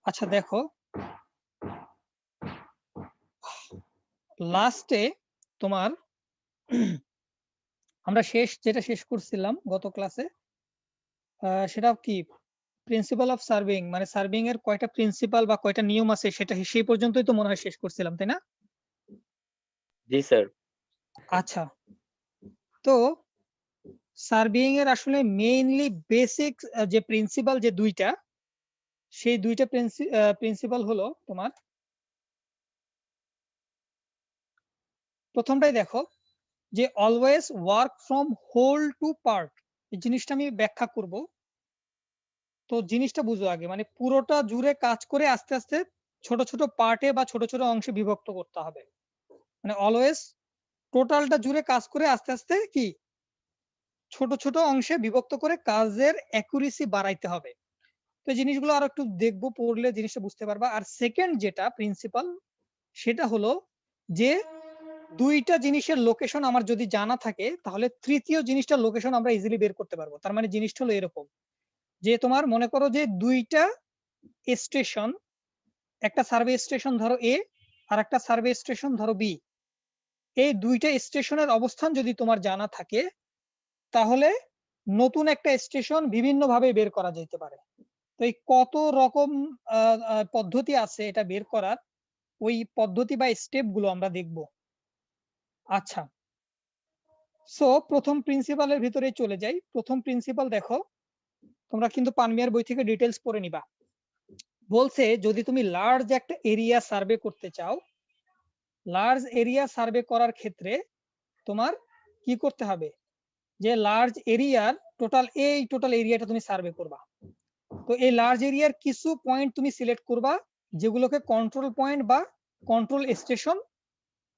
আচ্ছা দেখো, লাস্টে তোমার আমরা যেটা শেষ করছিলাম গত ক্লাসে, সেটা কি প্রিন্সিপাল অফ সার্ভিং, মানে সার্ভিং এর কয়টা প্রিন্সিপাল বা কয়টা নিয়ম আছে সেটা সেই পর্যন্তই তো মনে হয় শেষ করছিলাম, তাই না? জি স্যার। আচ্ছা, তো সার্ভিং এর আসলে মেইনলি বেসিক যে প্রিন্সিপাল যে দুইটা, সেই দুইটা প্রিন্সিপাল হলো তোমার, প্রথমটাই দেখো যে always work from whole to part. এই জিনিসটা আমি ব্যাখ্যা করব, তো জিনিসটা বুঝো আগে, মানে পুরোটা জুড়ে কাজ করে আস্তে আস্তে ছোট ছোট পার্টে বা ছোট ছোট অংশে বিভক্ত করতে হবে। মানে অলওয়েজ টোটালটা জুড়ে কাজ করে আস্তে আস্তে কি ছোট ছোট অংশে বিভক্ত করে কাজের অ্যাকুরেসি বাড়াইতে হবে। তো এই জিনিসগুলো আরো একটু দেখবো, পড়লে জিনিসটা বুঝতে পারবা। আর সেকেন্ড যেটা প্রিন্সিপাল, সেটা হলো যে দুইটা জিনিসের লোকেশন আমার যদি জানা থাকে, তাহলে তৃতীয় জিনিসটার লোকেশন আমরা ইজিলি বের করতে পারবো। তার মানে জিনিসটা হলো এরকম, যে তোমার মনে করো যে দুইটা স্টেশন, একটা সার্ভে স্টেশন ধরো এ আর একটা সার্ভে স্টেশন ধরো বি, এই দুইটা স্টেশনের অবস্থান যদি তোমার জানা থাকে, তাহলে নতুন একটা স্টেশন বিভিন্ন ভাবে বের করা যেতে পারে। তো এই কত রকম পদ্ধতি আছে এটা বের করার, ওই পদ্ধতি বা স্টেপ গুলো আমরা দেখব। আচ্ছা, সো প্রথম প্রিন্সিপালের ভিতরে চলে যাই। প্রথম প্রিন্সিপাল দেখো, তোমরা কিন্তু পানমিয়ার বই থেকে ডিটেলস পড়ে নিবা। বলছে যদি তুমি লার্জ একটা এরিয়া সার্ভে করতে চাও, লার্জ এরিয়া সার্ভে করার ক্ষেত্রে তোমার কি করতে হবে, যে লার্জ এরিয়ার টোটাল এরিয়াটা তুমি সার্ভে করবা। তো এই লার্জ এরিয়ার কিছু পয়েন্ট তুমি সিলেক্ট করবা, যেগুলোকে কন্ট্রোল পয়েন্ট বা কন্ট্রোল স্টেশন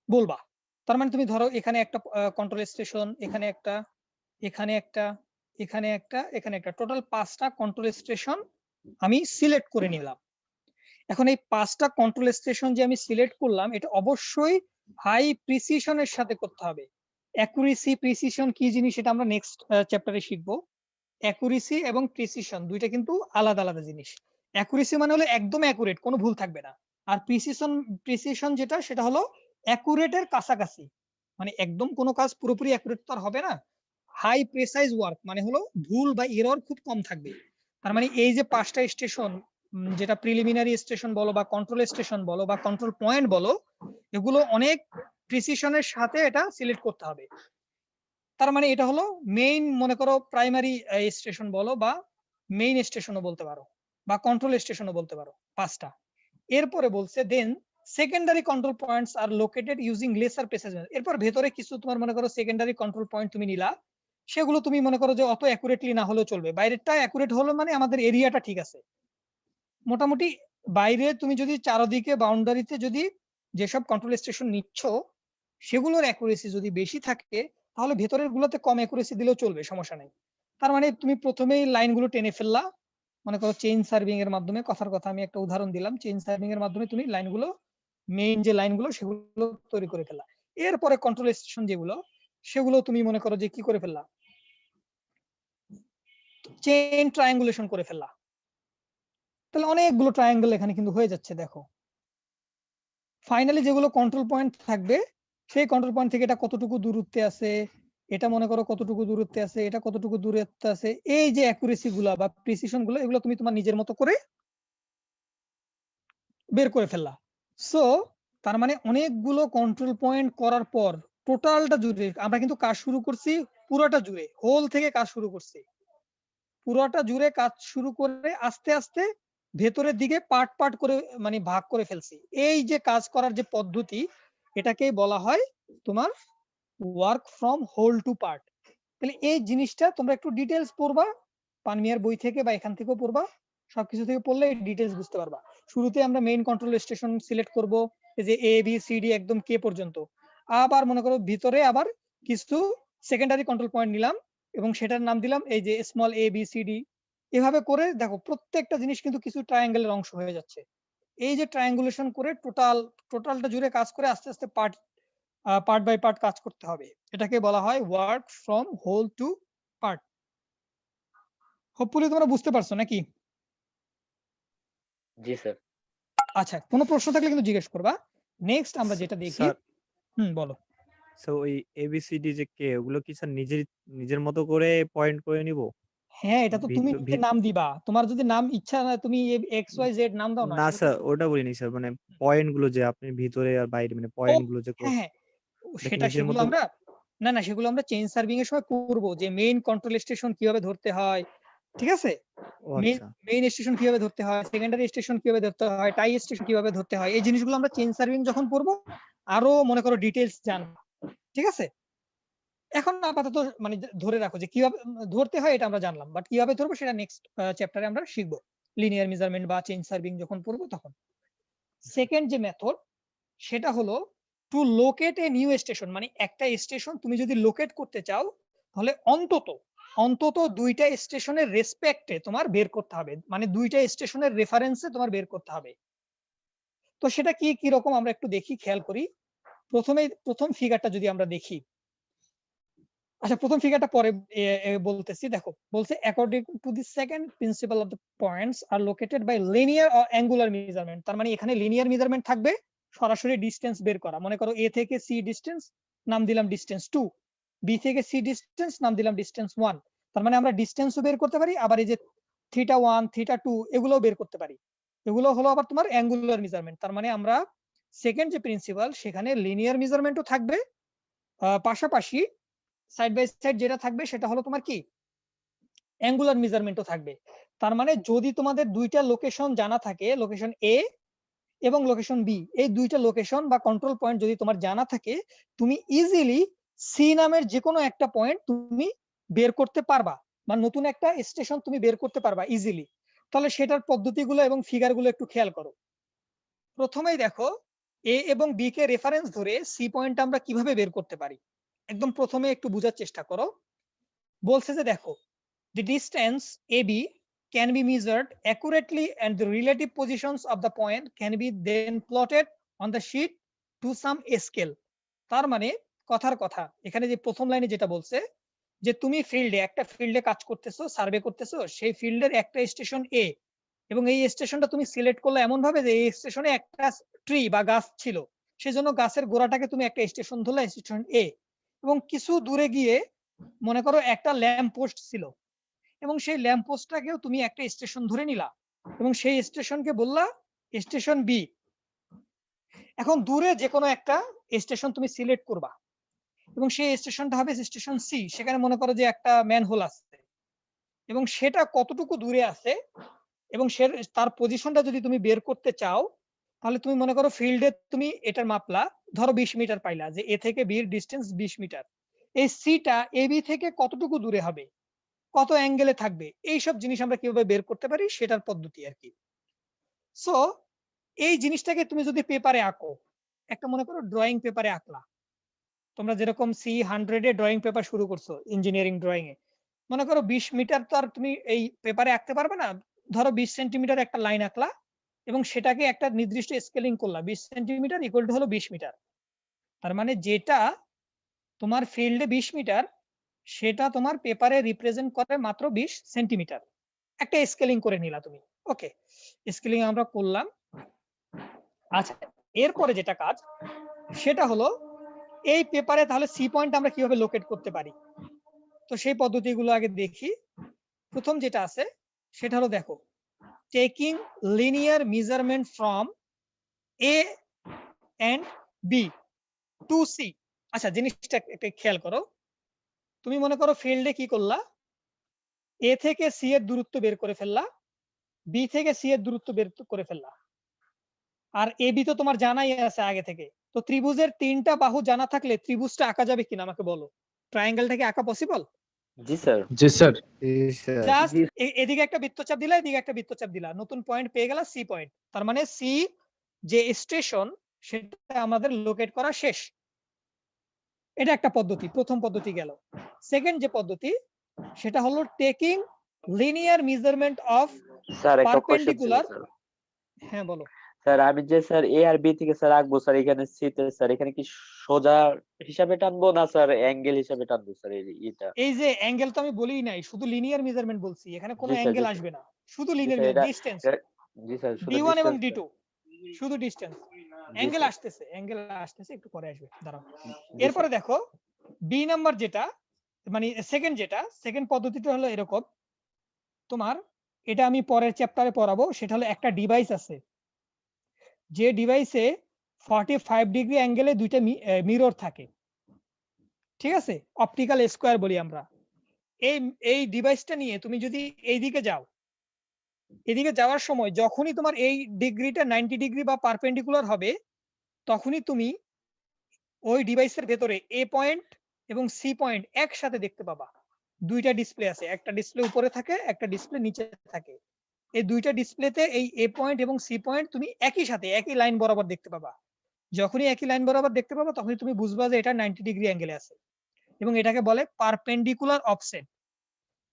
বলবা। তার মানে তুমি ধরো এখানে একটা কন্ট্রোল স্টেশন, এখানে একটা, এখানে একটা, এখানে একটা, এখানে একটা, টোটাল 5টা কন্ট্রোল স্টেশন আমি সিলেক্ট করে নিলাম। এখন এই 5টা কন্ট্রোল স্টেশন যে আমি সিলেক্ট করলাম, এটা অবশ্যই হাই প্রিসিশনের সাথে করতে হবে। অ্যাকুরেসি প্রিসিশন কি জিনিস সেটা আমরা নেক্সট চ্যাপ্টারে শিখবো। অ্যাকুরেসি এবং প্রিসিশন দুইটা কিন্তু আলাদা আলাদা জিনিস। অ্যাকুরেসি মানে হলো একদম অ্যাকুরেট, কোনো ভুল থাকবে না। আর প্রিসিশন যেটা, সেটা হলো অ্যাকুরেটের কাছাকাছি, মানে একদম কোনো কাজ পুরোপুরি অ্যাকুরেট তো আর হবে না। হাই প্রেসাইজ ওয়ার্ক মানে হলো ভুল বা এরর খুব কম থাকবে। তার মানে এই যে 5টা স্টেশন, যেটা প্রিলিমিনারি স্টেশন বলো বা কন্ট্রোল স্টেশন বলো বা কন্ট্রোল পয়েন্ট বলো, এগুলো অনেক প্রিসিশনের সাথে এটা সিলেক্ট করতে হবে। তার মানে এটা হলো মেইন, মনে করো প্রাইমারি স্টেশন বলো বা মেইন স্টেশনও বলতে পারো বা কন্ট্রোল স্টেশনও বলতে পারো 5টা। এরপরে বলছে then secondary control points are located using laser precise. এরপর ভেতরে কিছু তোমার মনে করো সেকেন্ডারি কন্ট্রোল পয়েন্ট তুমি নিলা, সেগুলো তুমি মনে করো যে অত অ্যাকুরেটলি না হলেও চলবে, বাইরেরটা অ্যাকুরেট হলো মানে আমাদের এরিয়াটা ঠিক আছে মোটামুটি। বাইরে তুমি যদি চারদিকে বাউন্ডারিতে যদি যেসব কন্ট্রোল স্টেশন নিচ্ছ, সেগুলোর অ্যাকুরেসি যদি বেশি থাকে, তাহলে ভেতরের গুলোতে কম অ্যাকুরেসি দিলেও চলবে, সমস্যা নেই। তার মানে তুমি প্রথমেই লাইনগুলো টেনে ফেললা, মনে করো চেইন সার্ভিং এর মাধ্যমে, কথার কথা আমি একটা উদাহরণ দিলাম, চেইন সার্ভিং এর মাধ্যমে তুমি লাইনগুলো, মেইন যে লাইনগুলো সেগুলো তৈরি করে ফেললা। এরপরে কন্ট্রোল স্টেশন যেগুলো, সেগুলো তুমি মনে করো যে কি করে ফেললা, চেইন ট্রায়াঙ্গুলেশন করে ফেললা। তাহলে অনেকগুলো ট্রায়াঙ্গেল এখানে কিন্তু হয়ে যাচ্ছে দেখো। ফাইনালি যেগুলো কন্ট্রোল পয়েন্ট থাকবে, সেই কন্ট্রোল পয়েন্ট থেকে এটা কতটুকু দূরত্বে আছে, এটা মনে করো কতটুকু দূরত্বে আছে, এটা কতটুকু দূরত্বে আছে, এই যে অ্যাকুরেসি গুলা বা প্রিসিশন গুলো, এগুলো তুমি তোমার নিজের মতো করে বের করে ফেললা। সো তার মানে অনেকগুলো কন্ট্রোল পয়েন্ট করার পর টোটালটা জুড়ে আমরা কিন্তু কাজ শুরু করছি, পুরোটা জুড়ে হোল থেকে কাজ শুরু করছি, পুরোটা জুড়ে কাজ শুরু করে আস্তে আস্তে ভেতরের দিকে পার্ট পার্ট করে মানে ভাগ করে ফেলছি। এই যে কাজ করার যে পদ্ধতি, এটাকেই বলা হয় তোমার work from whole to part. তাহলে এই জিনিসটা তোমরা একটু ডিটেলস পড়বা, পানমিয়ার বই থেকে বা এখান থেকেও পড়বা, সবকিছু থেকে পড়লে ডিটেলস বুঝতে পারবা। শুরুতে আমরা মেইন কন্ট্রোল স্টেশন সিলেক্ট করব, এই যে এ বি সি ডি একদম কে পর্যন্ত। আবার মনে করো ভিতরে আবার কিছু সেকেন্ডারি কন্ট্রোল পয়েন্ট নিলাম এবং সেটার নাম দিলাম এই যে small A B C D. এভাবে করে দেখো প্রত্যেকটা জিনিস কিন্তু কিছু ট্রায়াঙ্গেলের অংশ হয়ে যাচ্ছে। এই যে ট্রায়াঙ্গুলেশন করে টোটালটা জুড়ে কাজ করে আস্তে আস্তে পার্ট বাই পার্ট কাজ করতে হবে। এটাকে বলা হয় work from whole to part. Hopefully তোমরা বুঝতে পারছো নাকি? জি স্যার। আচ্ছা, কোনো প্রশ্ন থাকলে কিন্তু জিজ্ঞেস করবা। নেক্সট আমরা যেটা দেখি, স্যার বলো। ওই এবিসিডি যে কে ওগুলো কি স্যার নিজের মতো করে পয়েন্ট করে নিব? হ্যাঁ, এটা তো তুমি নিজে নাম দিবা। তোমার যদি নাম ইচ্ছা না তুমি এক্স ওয়াই জেড নাম দাও না। না সেটা স্যার তো ওটা বলিনি স্যার, মানে পয়েন্ট গুলো যে আপনি ভিতরে আর বাইরে মানে ও পয়েন্ট গুলো যে হ্যাঁ, হ্যাঁ। এটা কি সেটা নিজের সেগুলো মতো? আমরা না সেগুলো আমরা চেইন সার্ভিং এর সময় করব, যে মেইন কন্ট্রোল স্টেশন কিভাবে ধরতে হয়। ঠিক আছে? ও মেইন আচ্ছা। মেইন স্টেশন কিভাবে ধরতে হয়, সেকেন্ডারি স্টেশন কিভাবে ধরতে হয়, টাই স্টেশন কিভাবে ধরতে হয়। এই জিনিসগুলো আমরা চেইন সার্ভিং যখন পড়বো আরো মনে করো ডিটেইলস জানবো। ঠিক আছে? এখন আপাতত মানে ধরে রাখো যে কিভাবে ধরতে হয় এটা আমরা জানলাম। বাট কিভাবে ধরবো সেটা নেক্সট চ্যাপ্টারে আমরা শিখবো। লিনিয়ার মেজারমেন্ট বা চেইন সার্ভিং যখন পড়বো তখন। সেকেন্ড যে মেথড সেটা হলো to locate a new station, মানে একটা স্টেশন তুমি যদি লোকেট করতে চাও তাহলে অন্তত দুইটা স্টেশনের রেসপেক্টে তোমার বের করতে হবে, মানে দুইটা স্টেশনের রেফারেন্সে তোমার বের করতে হবে। তো সেটা কি কি রকম আমরা একটু দেখি, খেয়াল করি। প্রথম ফিগারটা যদি আমরা দেখি, আচ্ছা প্রথম ফিগারটা পরে বলতেছি। দেখো বলছে according to the second principle of the points are located by linear or angular measurement. তার মানে এখানে লিনিয়ার মেজারমেন্ট থাকবে, সরাসরি ডিসটেন্স বের করা। মনে করো এ থেকে সি ডিসটেন্স, নাম দিলাম ডিসটেন্স 2, বি থেকে সি ডিসটেন্স, নাম দিলাম ডিসটেন্স 1। তার মানে আমরা ডিসটেন্সও বের করতে পারি, আবার এই যে θ1 θ2 এগুলোও বের করতে পারি। এগুলো হলো আবার তোমার অ্যাঙ্গুলার মেজারমেন্ট। তার মানে আমরা সেকেন্ড যে প্রিন্সিপাল সেখানে লিনিয়ার মেজারমেন্টও থাকবে, পাশাপাশি সাইড বাই সাইড যেটা থাকবে সেটা হলো তোমার কি অ্যাঙ্গুলার মেজারমেন্টও থাকবে। তার মানে যদি তোমাদের দুইটা লোকেশন জানা থাকে, লোকেশন এ এবং লোকেশন বি, এই দুইটা লোকেশন বা কন্ট্রোল পয়েন্ট যদি তোমার জানা থাকে, তুমি ইজিলি সি নামের যে কোনো একটা পয়েন্ট তুমি বের করতে পারবা, বা নতুন একটা স্টেশন তুমি বের করতে পারবা ইজিলি। তাহলে সেটার পদ্ধতিগুলো এবং ফিগারগুলো একটু খেয়াল করো। প্রথমেই দেখো এ এবং বি কে রেফারেন্স ধরে সি পয়েন্ট আমরা কিভাবে বের করতে পারি, একদম প্রথমে একটু বোঝার চেষ্টা করো। বলছে যে দেখো the distance AB can be measured accurately and the relative positions of the point can be then plotted on the sheet to some scale। তার মানে কথার কথা এখানে যে প্রথম লাইনে যেটা বলছে যে তুমি একটা ফিল্ডে কাজ করতেছো, সার্ভে করতেছো, সেই ফিল্ডের একটা স্টেশন এ, এবং এই স্টেশনটা তুমি সিলেক্ট করলে এমন ভাবে যে এই স্টেশনে একটা ট্রি বা গাছ ছিল, সেজন্য গাছের গোড়াটাকে তুমি একটা স্টেশন ধরলে স্টেশন এ, এবং কিছু দূরে গিয়ে মনে করো একটা ল্যাম্প পোস্ট ছিল, এবং সেই ল্যাম্প পোস্টটাকেও তুমি একটা স্টেশন ধরে নিলা, এবং সেই স্টেশনকে বললা স্টেশন বি। এখন দূরে যে কোনো একটা স্টেশন তুমি সিলেক্ট করবা, এবং সেই স্টেশনটা হবে স্টেশন সি। সেখানে মনে করো যে একটা ম্যানহোল আছে, এবং সেটা কতটুকু দূরে আছে এবং তার পজিশনটা যদি তুমি বের করতে চাও, তাহলে তুমি মনে করো ফিল্ডে তুমি এটার মাপলা, ধরো 20 মিটার পাইলা যে এ থেকে বি এর ডিস্টেন্স 20 মিটার। এই সিটা এ বি থেকে কতটুকু দূরে হবে, কত অ্যাঙ্গেলে থাকবে, এইসব জিনিস আমরা কিভাবে বের করতে পারি সেটার পদ্ধতি আর কি। সো এই জিনিসটাকে তুমি যদি পেপারে আঁকো, একটা মনে করো ড্রয়িং পেপারে আঁকলা, তোমরা যেরকম C100 এ ড্রয়িং পেপার শুরু করছো ইঞ্জিনিয়ারিং ড্রয়িং এ, মনে করো 20 মিটার তো আর তুমি এই পেপারে আঁকতে পারবে না। ধরো 20 সেন্টিমিটার একটা লাইন আঁকলা এবং সেটাকে একটা নির্দিষ্ট স্কেলিং করলা, 20 সেন্টিমিটার ইকুয়াল টু হলো 20 মিটার। তার মানে যেটা তোমার ফিল্ডে 20 মিটার সেটা তোমার পেপারে রিপ্রেজেন্ট করে মাত্র 20 সেন্টিমিটার। একটা স্কেলিং করে নিলা তুমি। ওকে, স্কেলিং আমরা করলাম। আচ্ছা, এরপরে যেটা কাজ সেটা হলো এই পেপারে তাহলে সি পয়েন্ট আমরা কিভাবে লোকেট করতে পারি। তো সেই পদ্ধতিগুলো আগে দেখি। প্রথম যেটা আছে সেটা হলো দেখো taking linear measurement from A and B to C. আচ্ছা, জিনিসটা একটা খেয়াল করো। তুমি মনে করো ফিল্ডে কি করলা, এ থেকে সি এর দূরত্ব বের করে ফেললা, বি থেকে সি এর দূরত্ব বের করে ফেললা, আর এ বি তো তোমার জানাই আছে আগে থেকে। তো ত্রিভুজের 3টা বাহু জানা থাকলে ত্রিভুজটা আঁকা যাবে কিনা আমাকে বলো। ট্রায়াঙ্গেলটাকে আঁকা পসিবল? জি স্যার। জি স্যার। জাস্ট এদিকে একটা বৃত্তচাপ দিলা, এদিকে একটা বৃত্তচাপ দিলা, নতুন পয়েন্ট পেয়ে গেলা সি পয়েন্ট। তার মানে সি যে স্টেশন সেটা আমাদের লোকেট করা শেষ। এটা একটা পদ্ধতি, প্রথম পদ্ধতি গেল। সেকেন্ড যে পদ্ধতি সেটা হলো taking linear measurement of sir একটা কোশ্চেন ছিল পারপেন্ডিকুলার। স্যার। হ্যাঁ বলো। স্যার আমি যে স্যার এ আর বি থেকে স্যার আঁকবো স্যার, এখানে সি তে স্যার এখানে কি সোজা হিসাবে টানবো না স্যার অ্যাঙ্গেল হিসাবে টানবো স্যার এটা? এই যে অ্যাঙ্গেল তো আমি বলিই নাই, শুধু লিনিয়ার মেজারমেন্ট বলছি, এখানে কোনো জি স্যার, জি অ্যাঙ্গেল স্যার, আসবে না, শুধু জি লিনিয়ার স্যার। এটা ডিসটেন্স। জি স্যার, শুধু D1 এবং ডিসটেন্স। D2 শুধু ডিসটেন্স। জি অ্যাঙ্গেল স্যার। আসতেছে একটু পরে আসবে, দাঁড়াও। জি এরপরে স্যার। দেখো বি নাম্বার যেটা, মানে সেকেন্ড পদ্ধতিটা হলো এরকম। তোমার এটা আমি পরের চ্যাপ্টারে পড়াবো। সেটা হলো একটা ডিভাইস আছে, যে ডিভাইসে 45 ডিগ্রি অ্যাঙ্গেলে দুইটা মিরর থাকে, ঠিক আছে? অপটিক্যাল স্কোয়ার বলি আমরা। এই এই ডিভাইসটা নিয়ে তুমি যদি এইদিকে যাও, এদিকে যাওয়ার সময় যখনই তোমার এই ডিগ্রিটা 90 ডিগ্রি বা পারপেন্ডিকুলার হবে, তখনই তুমি ওই ডিভাইসের ভেতরে এ পয়েন্ট এবং সি পয়েন্ট একসাথে দেখতে পাবা। দুইটা ডিসপ্লে আছে, একটা ডিসপ্লে উপরে থাকে, একটা ডিসপ্লে নিচে থাকে। এই দুইটা ডিসপ্লেতে এই এ পয়েন্ট এবং সি পয়েন্ট তুমি একই সাথে একই লাইন বরাবর দেখতে পাবা। যখনই একই লাইন বরাবর দেখতে পাবা, তখনই তুমি বুঝবা যে এটা 90 ডিগ্রি অ্যাঙ্গেলে আছে, এবং এটাকে বলে পারপেন্ডিকুলার অফসেট।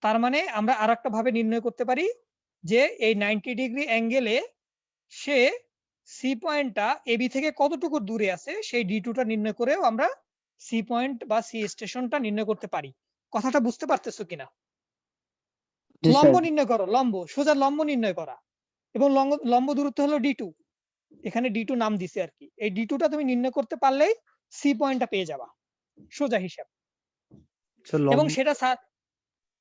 তার মানে আমরা আরেকটা ভাবে নির্ণয় করতে পারি যে এই 90 ডিগ্রি অ্যাঙ্গেলে সে সি পয়েন্টটা এবি থেকে কতটুকু দূরে আছে, সেই ডি টুটা নির্ণয় করেও আমরা সি পয়েন্ট বা সি স্টেশনটা নির্ণয় করতে পারি। কথাটা বুঝতে পারতেছো কিনা? জি স্যার। লম্ব নির্ণয় করো, লম্ব, সোজা লম্ব নির্ণয় করা, এবং লম্ব দূরত্ব হলো ডি টু। এখানে ডি টু নাম দিছে আর কি। এই ডি টুটা তুমি নির্ণয় করতে পারলেই সি পয়েন্টটা পেয়ে যাবা, সোজা হিসাব। আচ্ছা, এবং লম্ব সেটা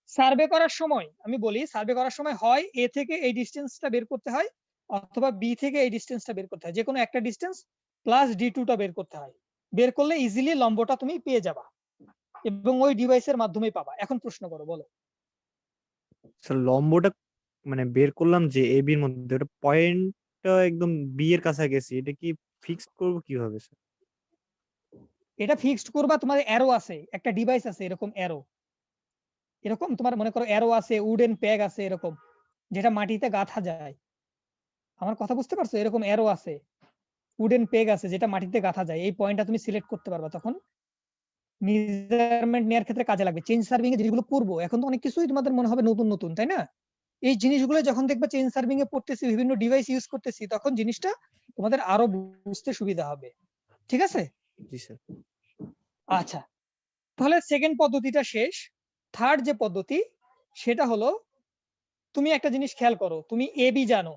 সার্ভে করার সময় আমি বলি, সার্ভে করার সময় হয় এ থেকে এই ডিস্টেন্সটা বের করতে হয়, অথবা বি থেকে এই ডিস্টেন্সটা বের করতে হয়। যে কোনো একটা ডিস্টেন্স প্লাস ডি টুটা বের করতে হয়। বের করলে ইজিলি লম্বটা তুমি পেয়ে যাবা, এবং ওই ডিভাইসের মাধ্যমেই পাবা। এখন প্রশ্ন করো, বলো। স্যার লম্বটা মানে বের করলাম যে এ বির মধ্যে, ওটা পয়েন্টটা একদম বি এর কাছাকাছি, এটা কি ফিক্সড করব কিভাবে স্যার? এটা ফিক্সড করবা, তোমার অ্যারো আছে, একটা ডিভাইস আছে এরকম অ্যারো, এরকম তোমার মনে করো অ্যারো আছে, উডেন প্যাগ আছে এরকম, যেটা মাটিতে গাঁথা যায়। আমার কথা বুঝতে পারছো? এরকম অ্যারো আছে, উডেন পেগ আছে, যেটা মাটিতে গাঁথা যায়। এই পয়েন্টটা তুমি সিলেক্ট করতে পারবা, তখন মেজারমেন্ট নেওয়ার ক্ষেত্রে কাজে লাগবে। চেঞ্জ সার্ভিং এ জিনিসগুলো পড়বো, এখন তো অনেক কিছুই তোমাদের মনে হবে নতুন নতুন, তাই না? এই জিনিসগুলো যখন দেখবা চেঞ্জ সার্ভিং এ পড়তেছি, বিভিন্ন ডিভাইস ইউজ করতেছি, তখন জিনিসটা তোমাদের আরো বুঝতে সুবিধা হবে। ঠিক আছে? জি স্যার। আচ্ছা, তাহলে সেকেন্ড পদ্ধতিটা শেষ। থার্ড যে পদ্ধতি, সেটা হলো, তুমি একটা জিনিস খেয়াল করো, তুমি এবি জানো,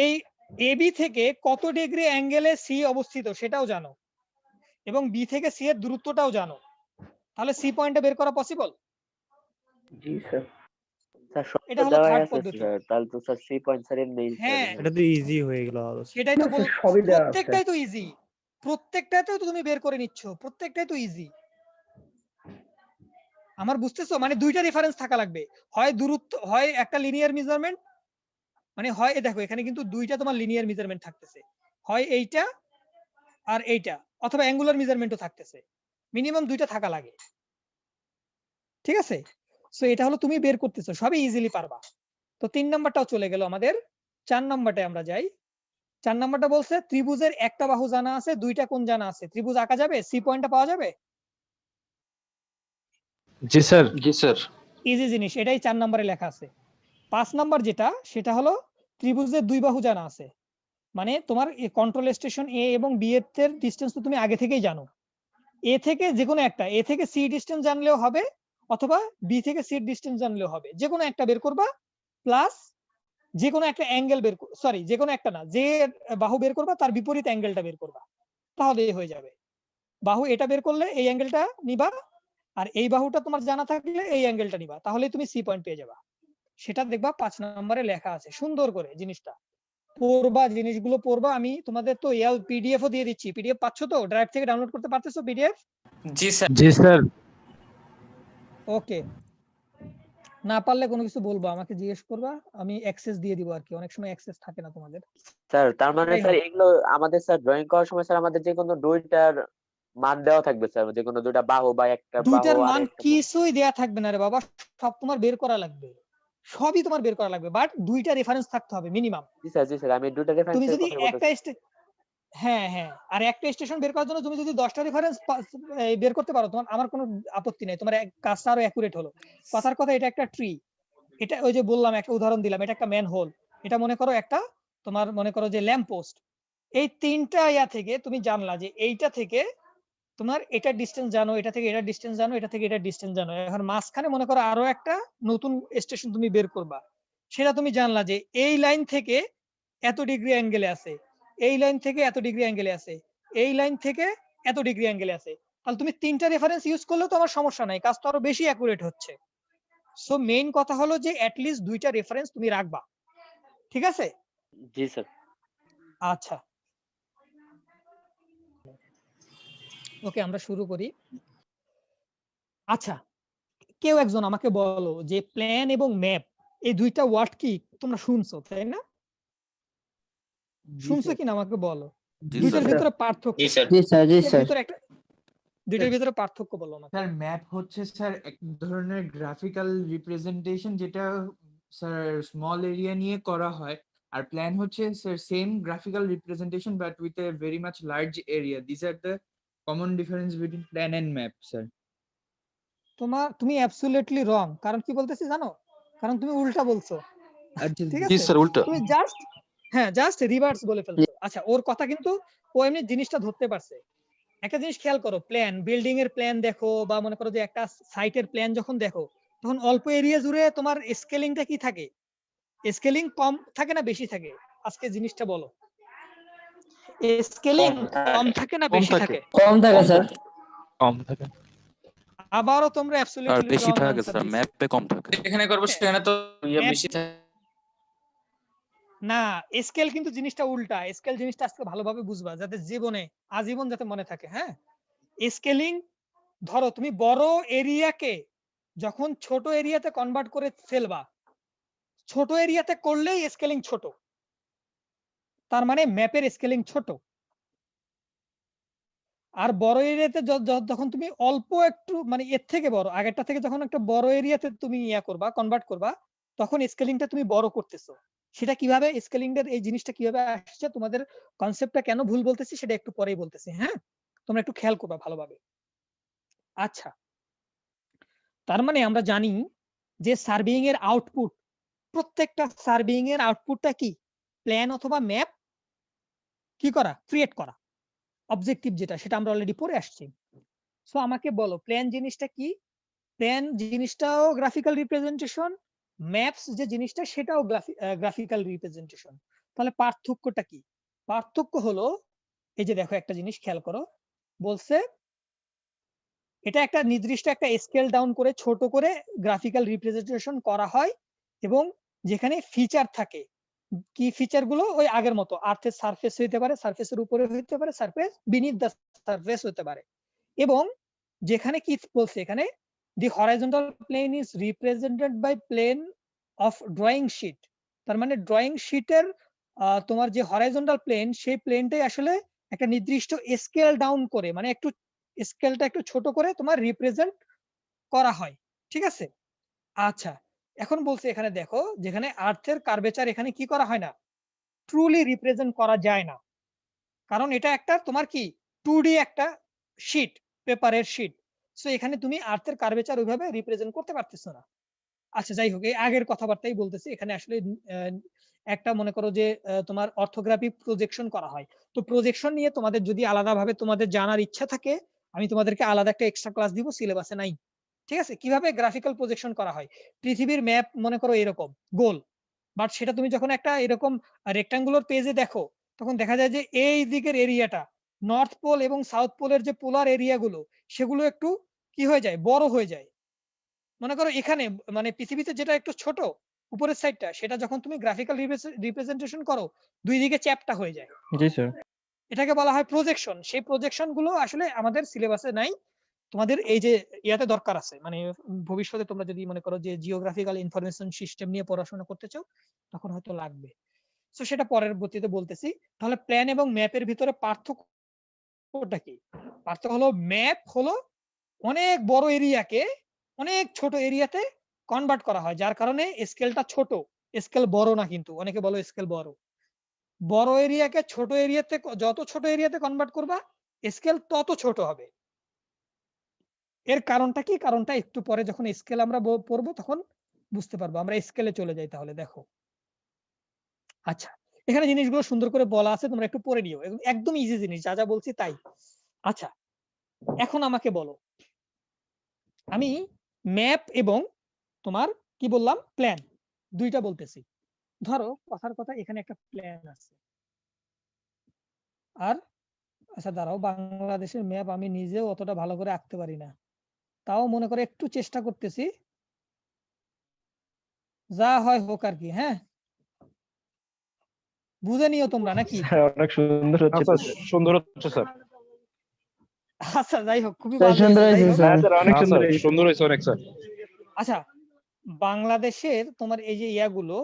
এই এবি থেকে কত ডিগ্রি অ্যাঙ্গেলে সি অবস্থিত সেটাও জানো, এবং বি থেকে সি এর দূরত্বটাও জানো। তাহলে সি পয়েন্টটা বের করা পসিবল? জি স্যার। স্যার সব এটা তো হলো দেওয়াই থার্ড আছে পদ্ধতি। স্যার, তাহলে তো স্যার সি পয়েন্ট স্যার এমনি হ্যাঁ, এটা তো ইজি হয়ে গেল আরো স্যার। সেটাই তো না স্যার, সবই দেওয়া আছে। প্রত্যেকটাই তো ইজি, প্রত্যেকটাতেও তো তুমি বের করে নিচ্ছ, প্রত্যেকটাই তো ইজি। আমার বুঝতেছো? মানে দুইটা রেফারেন্স থাকা লাগবে, হয় দূরত্ব, হয় একটা লিনিয়ার মেজারমেন্ট, মানে হয় দেখো এখানে কিন্তু দুইটা তোমার লিনিয়ার মেজারমেন্ট থাকতেছে, হয় এইটা আর এইটা, অথবা অ্যাঙ্গুলার মেজারমেন্টও থাকতেছে। মিনিমাম দুইটা থাকা লাগে, ঠিক আছে? সো এটা হলো তুমি বের করতেছো, সবই ইজিলি পারবা। তো 3 নাম্বারটাও চলে গেল আমাদের। 4 নাম্বারটায় আমরা যাই। 4 নাম্বারটা বলছে ত্রিভুজের একটা বাহু জানা আছে, দুইটা কোণ জানা আছে, ত্রিভুজ আঁকা যাবে, সি পয়েন্টটা পাওয়া যাবে? জি স্যার। জি স্যার। ইজি জিনিস, এটাই 4 নাম্বারে লেখা আছে। 5 নাম্বার যেটা, সেটা হলো ত্রিভুজের দুই বাহু জানা আছে, মানে তোমার কন্ট্রোল স্টেশন এ এবং বি এর ডিস্টেন্স তো তুমি আগে থেকেই জানো। এ থেকে যে কোনো একটা, এ থেকে সি ডিস্টেন্স জানলেও হবে, অথবা বি থেকে সি ডিস্টেন্স জানলেও হবে, যে কোনো একটা বের করবা, প্লাস যে কোনো একটা অ্যাঙ্গেল সরি, যে কোনো একটা না, যে বাহু বের করবা তার বিপরীত অ্যাঙ্গেলটা বের করবা, তাহলে হয়ে যাবে। বাহু এটা বের করলে এই অ্যাঙ্গেলটা নিবা, আর এই বাহুটা তোমার জানা থাকলে এই অ্যাঙ্গেলটা নিবা, তাহলেই তুমি সি পয়েন্ট পেয়ে যাবা। সেটা দেখবা 5 নম্বরে লেখা আছে, সুন্দর করে জিনিসটা পড়বা, জিনিসগুলো পড়বা। আমি তোমাদের তো পিডিএফ ও দিয়ে দিচ্ছি, পিডিএফ পাচ্ছ তো? ড্রাইভ থেকে ডাউনলোড করতে পারতেছো পিডিএফ? জি স্যার। জি স্যার। ওকে, না পারলে কোনো কিছু বলবা, আমাকে জিজ্ঞেস করবা, আমি অ্যাক্সেস দিয়ে দিব আর কি, অনেক সময় অ্যাক্সেস থাকে না তোমাদের। স্যার, তার মানে যাই স্যার হোক, এগুলো আমাদের স্যার ড্রয়িং করার সময় স্যার আমাদের যে কোনো দুইটার মান দেওয়া থাকবে স্যার, যে কোনো দুইটা বাহু বা একটা বাহু দুইটার আর মান একটা বাহু। কিছুই দেয়া থাকবে না রে বাবা, সব তোমার বের করা লাগবে, সবই তোমার বের করা লাগবে, বাট দুইটা রেফারেন্স থাকতে হবে মিনিমাম। জি স্যার, জি স্যার, আমি দুইটা তুমি রেফারেন্সের যদি কথা একটা বলতেছি। হ্যাঁ হ্যাঁ, আর একটা স্টেশন বের করার জন্য তুমি যদি 10টা রেফারেন্স বের করতে পারো, তোমার আমার কোনো আপত্তি নেই, তোমার কাজটা আরো অ্যাকুরেট হলো। কথার কথা, এটা একটা ট্রি, এটা ওই যে বললাম, একটা উদাহরণ দিলাম, এটা একটা ম্যান হোল, এটা মনে করো একটা, তোমার মনে করো যে ল্যাম্প পোস্ট। এই তিনটা ইয়া থেকে তুমি জানলা যে এইটা থেকে তোমার এটা ডিস্টেন্স জানো, এটা থেকে এটা ডিস্টেন্স জানো, এটা থেকে এটা ডিস্টেন্স জানো। এখন মাঝখানে মনে করো আরো একটা নতুন স্টেশন তুমি বের করবা, সেটা তুমি জানলা যে এই লাইন থেকে এত ডিগ্রি অ্যাঙ্গেলে আছে, এই লাইন থেকে এত ডিগ্রি অ্যাঙ্গেলে আছে, এই লাইন থেকে এত ডিগ্রি অ্যাঙ্গেলে আছে। তাহলে তুমি 3টা রেফারেন্স ইউজ করলেও তো আমার সমস্যা নাই, কাজটা আরো বেশি অ্যাকুরেট হচ্ছে। সো মেইন কথা হলো যে অ্যাট লিস্ট 2টা রেফারেন্স তুমি রাখবা, ঠিক আছে? জি স্যার। আচ্ছা, ওকে আমরা শুরু করি। আচ্ছা, কেউ একজন আমাকে বলো যে প্ল্যান এবং ম্যাপ এই 2টা ওয়ার্ড কি তোমরা শুনছো, তাই না? শুনছো কিনা আমাকে বলো। জি দুইটার স্যার। ভিতরে পার্থক্য, জি স্যার। জি স্যার, জি দুইটার স্যার। ভিতরে একটা, দুইটার ভিতরে পার্থক্য বলো আমাকে। স্যার ম্যাপ হচ্ছে স্যার এক ধরনের গ্রাফিক্যাল রিপ্রেজেন্টেশন যেটা স্যার স্মল এরিয়া নিয়ে করা হয়, আর প্ল্যান হচ্ছে sir same graphical representation but with a very much large area. This are the common difference between plan and map sir. তুমি অ্যাবসলিউটলি রং। কারণ কি বলতেছি জানো? কারণ তুমি উল্টা বলছো, আচ্ছা ঠিক জি আছে? স্যার, উল্টা। তুমি জাস্ট, হ্যাঁ জাস্ট রিভার্স বলে ফেলছো। আচ্ছা, ওর কথা কিন্তু ও এমনি জিনিসটা ধরতে পারছে। একটা জিনিস খেয়াল করো, প্ল্যান, বিল্ডিং এর প্ল্যান দেখো বা মনে করো যে একটা সাইটের প্ল্যান যখন দেখো, তখন অল্প এরিয়া জুড়ে তোমার স্কেলিংটা কি থাকে? স্কেলিং কম থাকে না বেশি থাকে? আজকে জিনিসটা বলো, স্কেলিং কম থাকে না কম বেশি থাকে। থাকে? কম থাকে স্যার। কম থাকে। আবারও তোমরা আর অ্যাবসলিউটলি বেশি রং থাকে আনসার স্যার, দিছো। ম্যাপে কম থাকে। যেখানে করবো সেখানে তো ইয়ে Map- বেশি থাকে। না, স্কেল কিন্তু জিনিসটা উল্টা। স্কেল জিনিসটা আজকে ভালোভাবে বুঝবা যাতে জীবনে আজীবন যাতে মনে থাকে। হ্যাঁ, স্কেলিং ধরো তুমি বড় এরিয়াকে যখন ছোট এরিয়াতে কনভার্ট করে ফেলবা, ছোট এরিয়াতে করলেই স্কেলিং ছোট, তার মানে ম্যাপের স্কেলিং ছোট। আর বড় এরিয়াতে যখন তুমি অল্প একটু মানে এর থেকে বড় আগেরটা থেকে যখন একটা বড় এরিয়াতে তুমি ইয়া করবা, কনভার্ট করবা, তখন স্কেলিংটা তুমি বড় করতেছো। সেটা কিভাবে, স্কেলিংয়ের এই জিনিসটা কিভাবে আসছে, তোমাদের কনসেপ্টটা কেন ভুল বলতেছি সেটা একটু পরেই বলতেছি। হ্যাঁ, তোমরা একটু খেয়াল করবা ভালোভাবে। আচ্ছা, তার মানে আমরা জানি যে সার্ভেইং এর আউটপুট, প্রত্যেকটা সার্ভেইং এর আউটপুটটা কি? প্ল্যান অথবা ম্যাপ কি করা, ক্রিয়েট করা। অবজেক্টিভ যেটা, সেটা আমরা অলরেডি পড়ে আসছি। সো আমাকে বলো প্ল্যান জিনিসটা কি? প্ল্যান জিনিসটাও গ্রাফিক্যাল রিপ্রেজেন্টেশন, ম্যাপস যে জিনিসটা সেটাও গ্রাফিক্যাল রিপ্রেজেন্টেশন। তাহলে পার্থক্যটা কি? পার্থক্য হলো এই যে দেখো, একটা জিনিস খেয়াল করো, বলছে এটা একটা নির্দিষ্ট একটা স্কেল ডাউন করে ছোট করে গ্রাফিক্যাল রিপ্রেজেন্টেশন করা হয়, এবং যেখানে ফিচার থাকে, কি ফিচার গুলো ওই আগের মতো, আর্থের সারফেস হইতে পারে, সারফেসের উপরে হইতে পারে, সারফেস বিনিথ দ্য সারফেস হতে পারে। এবং যেখানে কি বলছে এখানে, the horizontal plane is represented by plane of drawing sheet. তার মানে ড্রয়িং শিটের তোমার যে হরাইজন্টাল প্লেন, সেই প্লেনটাই আসলে একটা নির্দিষ্ট স্কেল ডাউন করে, মানে একটু স্কেলটা একটু ছোট করে তোমার রিপ্রেজেন্ট করা হয়, ঠিক আছে? আচ্ছা, এখন বলছে এখানে দেখো, যেখানে আর্থের কার্ভেচার এখানে কি করা হয় না, ট্রুলি রিপ্রেজেন্ট করা যায় না। কারণ এটা একটা তোমার কি 2D একটা শিট, পেপারের শিট। সো এখানে তুমি আর্থের কার্ভেচার ওইভাবে রিপ্রেজেন্ট করতে পারতেছো না। আচ্ছা, যাই হোক, এই আগের কথাবার্তাই বলতেছি। এখানে আসলে একটা মনে করো যে তোমার অর্থোগ্রাফি প্রজেকশন করা হয়। তো প্রজেকশন নিয়ে তোমাদের যদি আলাদাভাবে তোমাদের জানার ইচ্ছা থাকে, আমি তোমাদেরকে আলাদা একটা এক্সট্রা ক্লাস দিব, সিলেবাসে নাই। ঠিক আছে? কিভাবে গ্রাফিক্যাল প্রজেকশন করা হয়। পৃথিবীর ম্যাপ মনে করো এরকম গোল, বাট সেটা তুমি যখন একটা এরকম রেক্টাঙ্গুলার পেজে দেখো, তখন দেখা যায় যে এই দিকের এরিয়াটা, নর্থ পোল এবং সাউথ পোলের যে পোলার এরিয়া গুলো, সেগুলো একটু কি হয়ে যায়, বড় হয়ে যায়। মনে করো এখানে মানে পৃথিবীতে যেটা একটু ছোট উপরের সাইডটা, সেটা যখন তুমি গ্রাফিক্যাল রিপ্রেজেন্টেশন করো, দুই দিকে চ্যাপ্টা হয়ে যায়। জি স্যার। এটাকে বলা হয় প্রজেকশন। সেই প্রজেকশন গুলো আসলে আমাদের সিলেবাসে নাই, তোমাদের এই যে ইয়াতে দরকার আছে। মানে ভবিষ্যতে তোমরা যদি মনে করো যে জিওগ্রাফিক্যাল ইনফরমেশন সিস্টেম নিয়ে পড়াশোনা করতে চাও, তখন হয়তো লাগবে। তো সেটা পরের বর্তিতে বলতেছি। তাহলে প্ল্যান এবং ম্যাপের ভিতরে পার্থক্যটা কি? পার্থক্য হলো, ম্যাপ হলো অনেক বড় এরিয়াকে অনেক ছোট এরিয়াতে কনভার্ট করা হয়, যার কারণে স্কেলটা ছোট। স্কেল বড় না, কিন্তু অনেকে বলো স্কেল বড়। বড় এরিয়াকে ছোট এরিয়াতে, যত ছোট এরিয়াতে কনভার্ট করবা, স্কেল তত ছোট হবে। এর কারণটা কি? কারণটা একটু পরে যখন স্কেল আমরা পড়বো তখন বুঝতে পারবো। আমরা স্কেলে চলে যাই তাহলে, দেখো। আচ্ছা, এখানে জিনিসগুলো সুন্দর করে বলা আছে, তোমরা একটু পড়ে নিও, একদম ইজি জিনিস, যা যা বলছি তাই। আচ্ছা, এখন আমাকে বলো, আমি ম্যাপ এবং তোমার কি বললাম, প্ল্যান, দুইটা বলতেছি। ধরো কথার কথা এখানে একটা প্ল্যান আছে, আর আচ্ছা দাঁড়াও, বাংলাদেশের ম্যাপ আমি নিজেও অতটা ভালো করে আঁকতে পারি না, তাও মনে করে একটু চেষ্টা করতেছি, যা হয় হোক আর কি। হ্যাঁ, বুঝে নিও তোমরা নাকি? অনেক সুন্দর হচ্ছে তো স্যার। সুন্দর হচ্ছে স্যার। আচ্ছা যাই হোক, খুবই স্যার বাজে সুন্দর হয়েছে, যাই হয়েছে হোক। স্যার। স্যার অনেক হ্যাঁ সুন্দর স্যার, হয়েছে। সুন্দর হয়েছে অনেক স্যার। আচ্ছা, বাংলাদেশের তোমার এই যে ইয়াগুলো,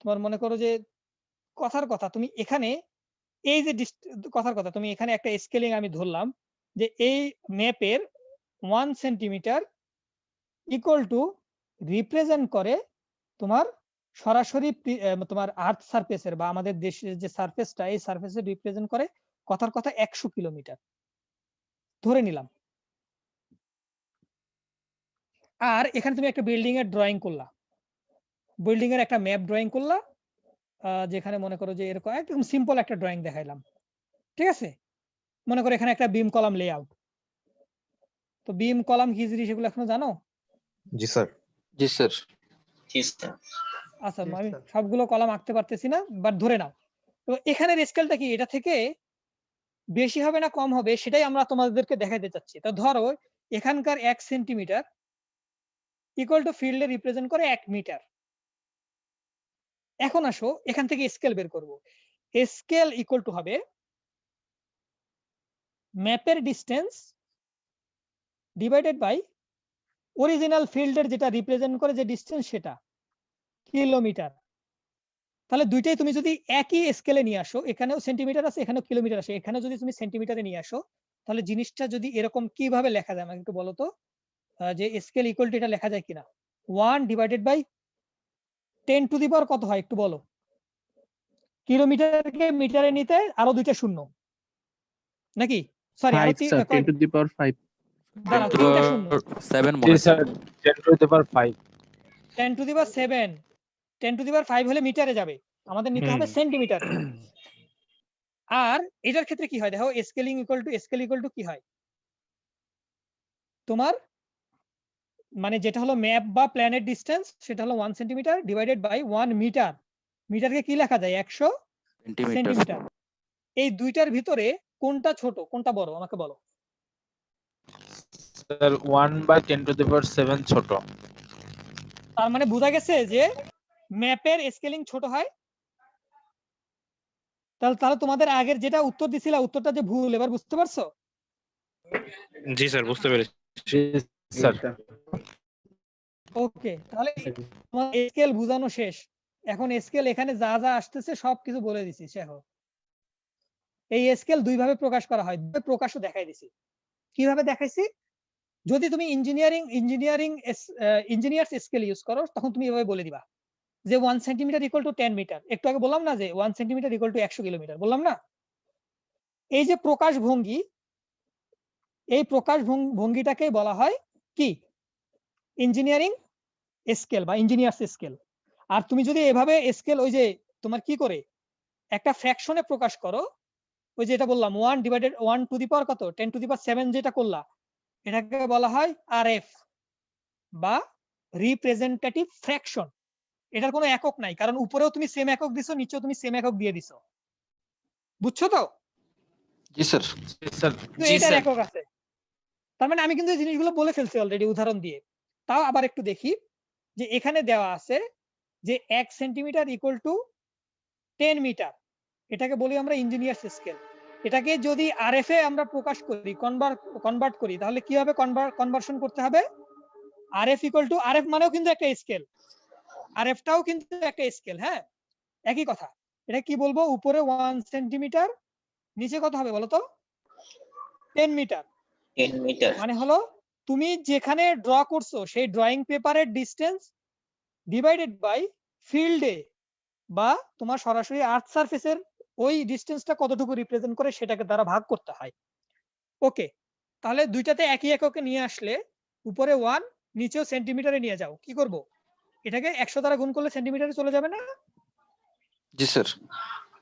তোমার মনে করো যে কথার কথা তুমি এখানে এই যে কথার কথা তুমি এখানে একটা স্কেলিং আমি ধরলাম যে এই ম্যাপের 1 সেন্টিমিটার ইকুয়াল টু রিপ্রেজেন্ট করে তোমার সরাসরি তোমার আর্থ সারফেসের বা আমাদের দেশের যে সারফেসটা, এই সারফেসে রিপ্রেজেন্ট করে কথার কথা 100 কিলোমিটার ধরে নিলাম। আর এখানে তুমি একটা বিল্ডিং এর ড্রয়িং করলা, বিল্ডিং এর একটা ম্যাপ ড্রয়িং করলা, যেখানে মনে করো যে এরকম একদম সিম্পল একটা ড্রয়িং দেখাইলাম, ঠিক আছে? মনে করো এখানে একটা বিম কলাম লেআউট। তো বিম কলাম কি জিনিস সেগুলো এখনো জানো? জি স্যার। জি স্যার। আচ্ছা, আমি সবগুলো কলাম আঁকতে পারতেছি না, বাট ধরে নাও। তো এখানের স্কেলটা কি এটা থেকে বেশি হবে না কম হবে সেটাই আমরা তোমাদেরকে দেখাইতে চাচ্ছি। তো ধরো এখানকার 1 সেন্টিমিটার ইকুয়াল টু ফিল্ডে রিপ্রেজেন্ট করে 1 মিটার। এখন আসো এখান থেকে স্কেল বের করব। স্কেল ইকুয়াল টু হবে ম্যাপের ডিসটেন্স ডিভাইডেড বাই অরিজিনাল ফিল্ডের যেটা রিপ্রেজেন্ট করে যে ডিসটেন্স সেটা কিলোমিটার। তাহলে দুইটাই তুমি যদি একই স্কেলে নিয়ে আসো, এখানেও সেন্টিমিটার আছে এখানেও কিলোমিটার আছে, এখানেও যদি তুমি সেন্টিমিটারে নিয়ে আসো, তাহলে জিনিসটা যদি এরকম কিভাবে লেখা যায় আমাকে একটু বলো তো, যে স্কেল ইকুয়াল টু এটা লেখা যায় কিনা। 1 ডিভাইডেড বাই 10 টু দি পাওয়ার কত হয় একটু বলো? কিলোমিটারকে মিটারে নিতে আরো দুইটা শূন্য নাকি? সরি, আরো 5 স্যার 10 টু দি পাওয়ার 5। দাঁড়াও, তিনটা শূন্য। 7 জি মনে sir, 10 to the power 5। 10 to the power 7, 10 to the power 5 হলে মিটারে যাবে, আমাদের নিতে হবে সেন্টিমিটার। আর এটার ক্ষেত্রে কি হয় দেখো, scaling equal to scale equal to কি হয় তোমার, মানে যেটা হলো ম্যাপ বা প্ল্যানের ডিসটেন্স সেটা হলো 1 সেন্টিমিটার ডিভাইডেড বাই 1 মিটার। মিটারকে কি লেখা যায় 100 সেন্টিমিটার। সেন্টিমিটার। এই দুইটার ভিতরে কোনটা ছোট কোনটা বড় আমাকে বলো? স্যার 1/10 টু দি পাওয়ার 7 ছোট। তার মানে বোঝা গেছে যে ম্যাপের স্কেলিং ছোট হয়। তাহলে তোমাদের আগের যেটা উত্তর দিছিলা উত্তরটা যে ভুল, এবার বুঝতে পারছো? জি স্যার, বুঝতে পেরেছি স্যার। ওকে, তাহলে তোমার স্কেল বোঝানো শেষ। এখন স্কেল এখানে যা যা আসতেছে সবকিছু বলে দিছি। দেখো এই স্কেল দুই ভাবে প্রকাশ করা হয়, দুই প্রকাশও দেখাই দিছি। কিভাবে দেখাইছি? যদি তুমি ইঞ্জিনিয়ার্স স্কেল ইউজ করো তখন তুমি এভাবে বলে দিবা যে 1 সেন্টিমিটার ইকুয়াল টু 10 মিটার। একটু আগে বললাম না যে 1 সেন্টিমিটার ইকুয়াল টু 100 কিলোমিটার, বললাম না? এই যে প্রকাশ ভঙ্গি, এই প্রকাশ ভঙ্গিটাকে বলা হয় কি ইঞ্জিনিয়ারিং স্কেল বা ইঞ্জিনিয়ার্স স্কেল। আর তুমি যদি এভাবে স্কেল ওই যে তোমার কি করে একটা ফ্র্যাকশনে প্রকাশ করো, ওই যে এটা বললাম 1 ডিভাইডেড 1 টু দি পাওয়ার কত 10 টু দি পাওয়ার 7 যেটা করলা, এটাকে বলা হয় আরএফ বা রিপ্রেজেন্টেটিভ ফ্র্যাকশন। এটার কোনো একক নাই, কারণ উপরেও তুমি সেম একক দিছো নিচেও তুমি সেম একক দিয়ে দিছো। বুঝছো তো? জি স্যার। স্যার তো এটার একক আছে। তার মানে আমি কিন্তু এই জিনিসগুলো বলে ফেলছি অলরেডি উদাহরণ দিয়ে। তাও আবার একটু দেখি যে এখানে দেওয়া আছে যে 1 সেন্টিমিটার ইকুয়াল টু 10 মিটার। এটাকে বলি আমরা ইঞ্জিনিয়ার্স স্কেল। এটাকে যদি আরএফ এ আমরা প্রকাশ করি, কনভার্ট করি, তাহলে কি হবে? কনভার্সন করতে হবে আরএফ ইকুয়াল টু, আরএফ মানেও কিন্তু একটা স্কেল, আরএফটাও কিন্তু একটা স্কেল। হ্যাঁ, একই কথা। এটা কি বলবো? উপরে 1 সেন্টিমিটার, নিচে কত হবে বলো তো? 10 মিটার। 10 মিটার মানে হলো তুমি যেখানে ড্র করছো সেই ড্রয়িং পেপারের ডিসটেন্স ডিভাইডেড বাই ফিল্ডে বা তোমার সরাসরি আর্থ সারফেসের ওই ডিসটেন্সটা কতটুকু রিপ্রেজেন্ট করে সেটাকে দ্বারা ভাগ করতে হয়। ওকে, তাহলে দুইটাতে একই এককে নিয়ে আসলে উপরে 1 নিচেও সেন্টিমিটারে নিয়ে যাও, কি করব? এটাকে 100 দ্বারা গুণ করলে সেন্টিমিটারে চলে যাবে না? জি স্যার।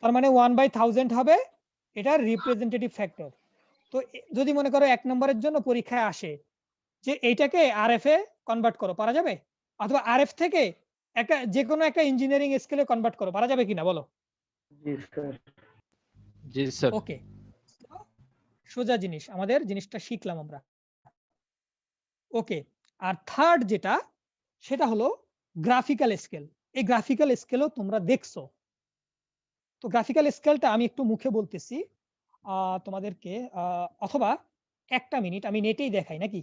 তার মানে 1/1000 হবে এটার রিপ্রেজেন্টেটিভ ফ্যাক্টর। তো যদি মনে করো 1 নম্বরের জন্য পরীক্ষায় আসে যে এইটাকে আরএফ এ কনভার্ট করো, পারা যাবে? অথবা আরএফ থেকে যে কোনো একটা ইঞ্জিনিয়ারিং স্কেলে কনভার্ট করো, পারা যাবে কিনা বলো? জি স্যার। জি স্যার। ওকে, সোজা জিনিস, আমাদের জিনিসটা শিখলাম আমরা। ওকে, আর থার্ড যেটা, সেটা হলো গ্রাফিক্যাল স্কেল। এই গ্রাফিক্যাল স্কেলও তোমরা দেখছো। তো গ্রাফিক্যাল স্কেলটা আমি একটু মুখে বলতেছি তোমাদেরকে, অথবা একটা মিনিট আমি নেটেই দেখাই নাকি?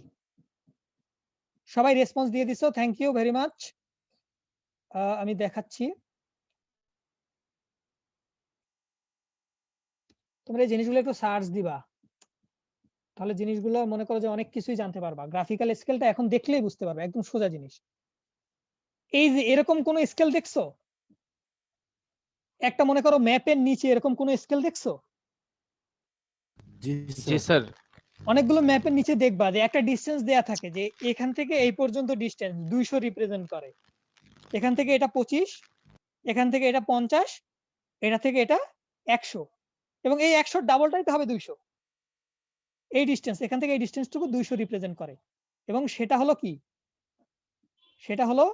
সবাই রেসপন্স দিয়ে দিছো, থ্যাংক ইউ ভেরি মাচ। আমি দেখাচ্ছি। তোমরা এই জিনিসগুলো একটু সার্চ দিবা, তাহলে জিনিসগুলো মনে করো যে অনেক কিছুই জানতে পারবা। গ্রাফিক্যাল স্কেলটা এখন দেখলেই বুঝতে পারবে, একদম সোজা জিনিস। এই যে এরকম কোন স্কেল দেখছো? একটা মনে করো ম্যাপের নিচে এরকম কোন স্কেল দেখছো? জি স্যার। অনেকগুলো ম্যাপের নিচে দেখবা যে একটা ডিসটেন্স দেয়া থাকে, যে এখান থেকে এই পর্যন্ত ডিসটেন্স 200 রিপ্রেজেন্ট করে, এখান থেকে এটা 25, এখান থেকে এটা 50, এটা থেকে এটা 100, এবং এই 100 ডাবলটাই তো হবে 200। এই ডিসটেন্স, এখান থেকে এই ডিসটেন্সটুকু 200 রিপ্রেজেন্ট করে, এবং সেটা হলো কি? সেটা হলো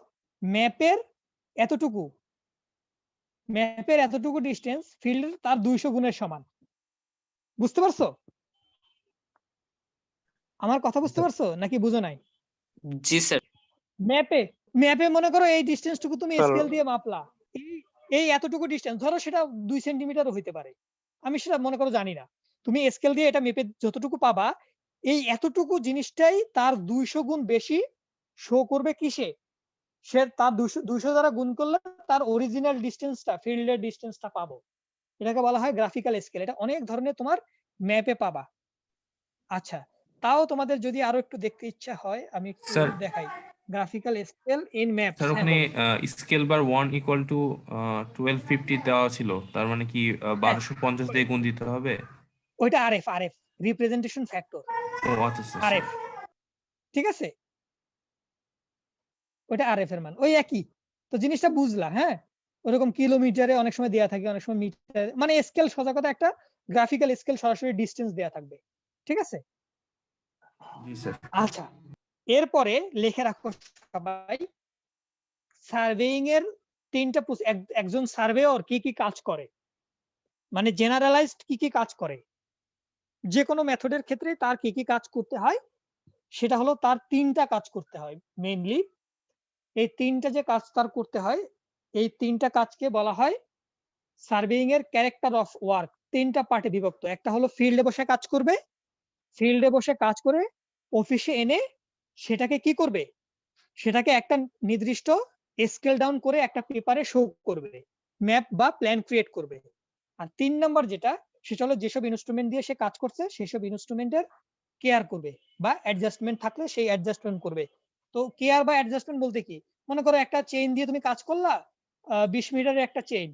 ম্যাপের এতটুকু, ম্যাপের এতটুকু ডিসটেন্স ফিল্ড তার 200 গুণের সমান। বুঝতে পারছো? আমার কথা বুঝতে পারছো নাকি বুঝো নাই? জি স্যার। ম্যাপে ম্যাপে মনে করো এই ডিসটেন্সটুকু তুমি স্কেল দিয়ে মাপলা, এই এতটুকু ডিসটেন্স, ধরো সেটা 2 সেন্টিমিটারও হইতে পারে, আমি সেটা মনে করো জানি না। তুমি স্কেল দিয়ে এটা মেপে যতটুকু পাবা, এই এতটুকু জিনিসটাই তার 200 গুণ বেশি শো করবে কিসে? সে তার 200 দ্বারা গুণ করলে তার অরিজিনাল ডিসটেন্সটা, ফিল্ডের ডিসটেন্সটা পাবো। এটাকে বলা হয় গ্রাফিক্যাল স্কেল। এটা অনেক ধরনের তোমার ম্যাপে পাবা। আচ্ছা, তাও তোমাদের যদি আরো একটু দেখতে ইচ্ছা হয়, আমি একটু স্যার, দেখাই graphical scale in map. Sir ওখানে স্কেল বার 1 ইকুয়াল টু 1250 দেওয়া ছিল, তার মানে কি 1250 দিয়ে গুণ দিতে হবে? ওইটা আরএফ, রিপ্রেজেন্টেশন ফ্যাক্টর, ও আচ্ছা স্যার। আরএফ, ঠিক আছে? ওইটা আরএফ এর মান, ওই একই। তো জিনিসটা বুঝলা? হ্যাঁ, ওরকম কিলোমিটারে অনেক সময় দেয়া থাকে, অনেক সময় মিটার, মানে স্কেল, সোজা কথা একটা গ্রাফিক্যাল স্কেল সরাসরি ডিসটেন্স দেয়া থাকবে, ঠিক আছে? জি স্যার। আচ্ছা, এরপরে লিখে রাখো সবাই, সার্ভেইং এর তিনটা, একজন সার্ভেয়র কি কি কাজ করে, মানে জেনারেলাইজড কি কি কাজ করে, যে কোনো মেথডের ক্ষেত্রে তার কি কি কাজ করতে হয়, সেটা হলো তার তিনটা কাজ করতে হয় মেইনলি। এই তিনটা যে কাজ তার করতে হয়, এই তিনটা কাজকে বলা হয় সার্ভেইং এর ক্যারেক্টার অফ ওয়ার্ক। তিনটা পার্টে বিভক্ত। একটা হলো ফিল্ডে বসে কাজ করবে, ফিল্ডে বসে কাজ করে অফিসে এনে সেটাকে কি করবে, সেটাকে একটা নির্দিষ্ট স্কেল ডাউন করে একটা পেপারে শো করবে, ম্যাপ বা প্ল্যান ক্রিয়েট করবে। আর 3 নাম্বার যেটা, সেটা হলো যেসব ইনস্ট্রুমেন্ট দিয়ে সে কাজ করছে সেসব ইনস্ট্রুমেন্টের কেয়ার করবে, বা অ্যাডজাস্টমেন্ট থাকলে সেই অ্যাডজাস্টমেন্ট করবে। তো কেয়ার বা অ্যাডজাস্টমেন্ট বলতে কি, মনে করো একটা চেইন দিয়ে তুমি কাজ করলা, 20 মিটারের একটা চেইন,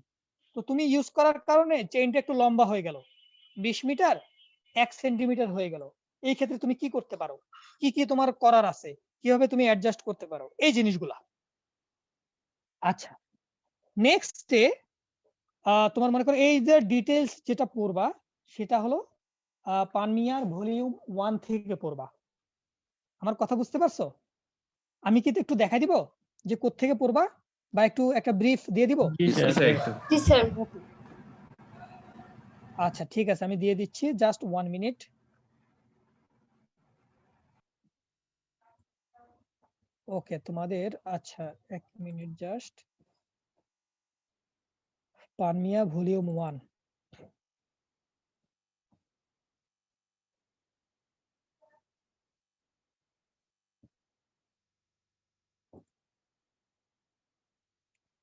তো তুমি ইউজ করার কারণে চেইনটা একটু লম্বা হয়ে গেল, 20 মিটার 1 সেন্টিমিটার হয়ে গেল। এই ক্ষেত্রে তুমি কি করতে পারো, কি কি তোমার করার আছে, কিভাবে তুমি অ্যাডজাস্ট করতে পারো, এই জিনিসগুলা। আচ্ছা, নেক্সটে তোমার মনে করো এই যে ডিটেইলস যেটা পড়বা, সেটা হলো পানমিয়ার ভলিউম 1 থেকে পড়বা। আমার কথা বুঝতে পারছো? আমি কি একটু দেখাই দিব যে কোত্থেকে পড়বা, বা একটু একটা ব্রিফ দিয়ে দিব? জি স্যার। জি স্যার। আচ্ছা ঠিক আছে, আমি দিয়ে দিচ্ছি, জাস্ট 1 মিনিট। ওকে, তোমাদের আচ্ছা 1 মিনিট জাস্ট। পানমিয়া ভলিউম 1,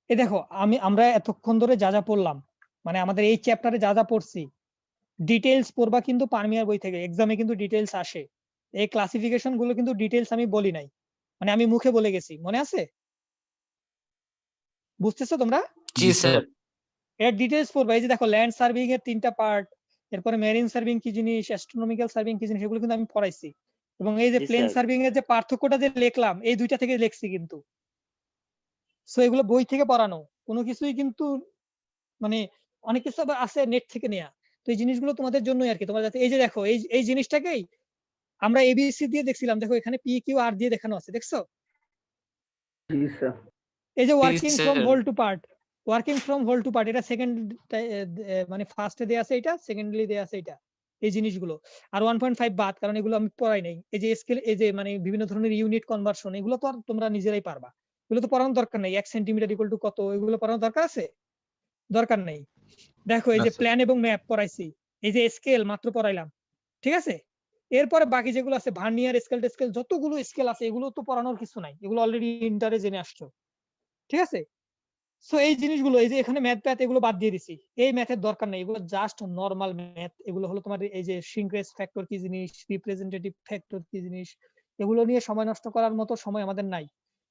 এই দেখো, আমরা এতক্ষণ ধরে যা যা পড়লাম, মানে আমাদের এই চ্যাপ্টারে যা যা পড়ছি, ডিটেইলস পড়বা কিন্তু পানমিয়ার বই থেকে, এক্সামে কিন্তু ডিটেইলস আসে। এই ক্লাসিফিকেশন গুলো কিন্তু ডিটেইলস আমি বলি নাই, মানে আমি মুখে বলে গেছি, মনে আছে? বুঝতেছো তোমরা? জি স্যার। এর ডিটেইলস পড়বা। এই যে দেখো, ল্যান্ড সার্ভিং এর 3টা পার্ট, এরপরে মেরিন সার্ভিং কি জিনিস, অ্যাস্ট্রোনমিক্যাল সার্ভিং কি জিনিস, এগুলো কিন্তু আমি পড়াইছি। এবং এই যে জি প্লেন স্যার। সার্ভিং এর যে পার্থক্যটা যে লিখলাম, এই দুইটা থেকে লিখছি কিন্তু। সো এগুলো বই থেকে পড়ানো, কোনো কিছুই কিন্তু মানে অনেক কিছু আবার আছে নেট থেকে নেয়া। তো এই জিনিসগুলো তোমাদের জন্যই আর কি, তোমরা যাতে, এই যে দেখো এই জিনিসটাকেই আমরা এবিসি দিয়ে দেখছিলাম, দেখো এখানে পি কিউ আর দিয়ে দেখানো আছে, দেখছো? জি স্যার। এই যে working from sir. Whole to part, working from whole to part, এটা সেকেন্ড মানে ফার্স্টে দেয়া আছে এটা, সেকেন্ডলি দেয়া আছে এটা, এই জিনিসগুলো। আর 1.5 বাদ, কারণ এগুলো আমি পড়াই নাই। এই যে স্কেল, এই যে মানে বিভিন্ন ধরনের ইউনিট কনভার্সন, এগুলো তো আর তোমরা নিজেরাই পারবা, এগুলো তো পড়ানোর দরকার নেই। 1 সেন্টিমিটার ইকুয়াল টু কত, এগুলো পড়ানোর দরকার আছে? দরকার নেই। দেখো এই যে আচ্ছা। প্ল্যান এবং ম্যাপ পড়াইছি, এই যে স্কেল মাত্র পড়াইলাম, ঠিক আছে? এরপরে বাকি যেগুলো আছে ভার্নিয়ার স্কেল টেস্কেল, যতগুলো স্কেল আছে এগুলো তো পড়ানোর কিছু নাই, এগুলো অলরেডি ইন্টারে জেনে আসছো, ঠিক আছে? সো এই জিনিসগুলো, এই যে এখানে ম্যাথ প্যাথ এগুলো বাদ দিয়ে দিছি, এই ম্যাথের দরকার নেই, এগুলো জাস্ট নরমাল ম্যাথ। এগুলো হলো তোমার এই যে শ্রিঙ্কেজ ফ্যাক্টর কি জিনিস, রিপ্রেজেন্টেটিভ ফ্যাক্টর কি জিনিস, এগুলো নিয়ে সময় নষ্ট করার মতো সময় আমাদের নাই।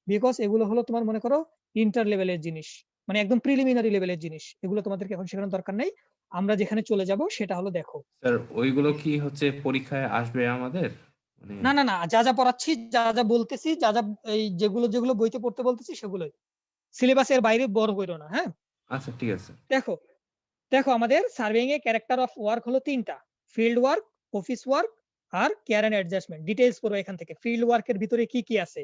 বিকজ এগুলো হলো তোমার মনে করো ইন্টার লেভেলের জিনিস, মানে একদম প্রিলিমিনারি লেভেলের জিনিস, এগুলো তোমাদেরকে এখন শেখানোর দরকার নেই। আমরা যেখানে চলে যাব সেটা হলো, দেখো স্যার ওইগুলো কি হচ্ছে পরীক্ষায় আসবে আমাদের? মানে না না না, যা যা পড়াচ্ছি, যা যা বলতেছি, যা যা এই যেগুলো যেগুলো বইতে পড়তে বলতেছি সেগুলোই, সিলেবাসের বাইরে বড় হইলো না, হ্যাঁ? আচ্ছা ঠিক আছে। দেখো দেখো আমাদের সার্ভেইং এ ক্যারেক্টার অফ ওয়ার্ক হলো 3টা, ফিল্ড ওয়ার্ক, অফিস ওয়ার্ক আর কেয়ার এন্ড অ্যাডজাস্টমেন্ট। ডিটেইলস পড়ো এখান থেকে। ফিল্ড ওয়ার্কের ভিতরে কি কি আছে,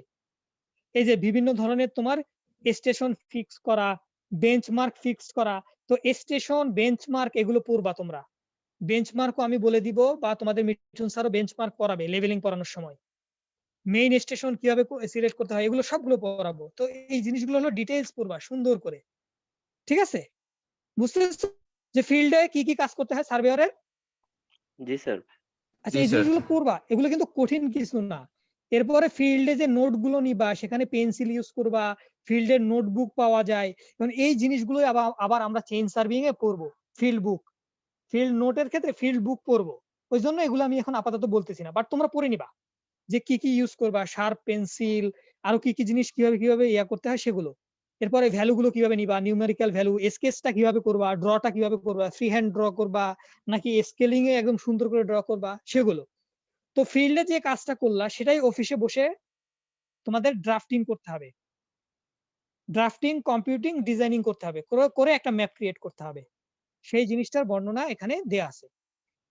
এই যে বিভিন্ন ধরনের তোমার স্টেশন ফিক্স করা, বেঞ্চমার্ক ফিক্স করা। তো স্টেশন, বেঞ্চমার্ক এগুলো পড়বা তোমরা। বেঞ্চমার্কও আমি বলে দিব, বা তোমাদের মিঠুন স্যারও বেঞ্চমার্ক পড়াবে লেভেলিং পড়ানোর সময়। মেইন স্টেশন কিভাবে সিলেক্ট করতে হয়, এগুলো সবগুলো পড়াবো। তো এই জিনিসগুলো হলো ডিটেইলস পড়বা সুন্দর করে, ঠিক আছে? বুঝতে পারছো যে ফিল্ডে কি কি কাজ করতে হয় সার্ভেয়ারের? জি স্যার। আচ্ছা, জি এই স্যার। জিনিসগুলো পড়বা, এগুলো কিন্তু কঠিন কিছু না। এরপরে ফিল্ডে যে নোট গুলো নিবা, সেখানে পেন্সিল ইউজ করবা, ফিল্ডের নোটবুক পাওয়া যায়। কারণ এই জিনিসগুলো আবার আমরা চেইন সার্ভিং এ পড়বো। ফিল্ড বুক, ফিল্ড নোটের ক্ষেত্রে ফিল্ড বুক পড়বো। ওই জন্য এগুলো আমি এখন আপাতত বলতেছি না, বাট তোমরা পড়ে নিবা যে কি কি ইউজ করবা, শার্প পেন্সিল, আরো কি কি জিনিস কিভাবে কিভাবে ইয়া করতে হয় সেগুলো। এরপরে ভ্যালু গুলো কিভাবে নিবা, নিউমেরিক্যাল ভ্যালু, স্কেচটা কিভাবে করবা, ড্রটা কিভাবে করবা, ফ্রি হ্যান্ড ড্র করবা নাকি স্কেলিং এ একদম সুন্দর করে ড্র করবা, সেগুলো। তো ফিল্ডে যে কাজটা করলা সেটাই অফিসে বসে তোমাদের ড্রাফটিং করতে হবে। ড্রাফটিং, কম্পিউটিং, ডিজাইনিং করতে হবে, করে একটা ম্যাপ ক্রিয়েট করতে হবে। সেই জিনিসটার বর্ণনা এখানে দেয়া আছে।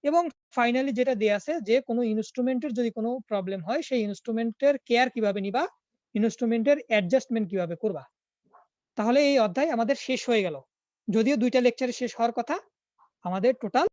এবং ফাইনালি যেটা দেয়া আছে যে কোনো ইনস্ট্রুমেন্টের যদি কোনো প্রবলেম হয়, সেই ইনস্ট্রুমেন্টের কেয়ার কিভাবে নিবা, ইনস্ট্রুমেন্টের অ্যাডজাস্টমেন্ট কিভাবে করবা। তাহলে এই অধ্যায় আমাদের শেষ হয়ে গেল। যদিও 2টা লেকচারে শেষ হওয়ার কথা, আমাদের টোটাল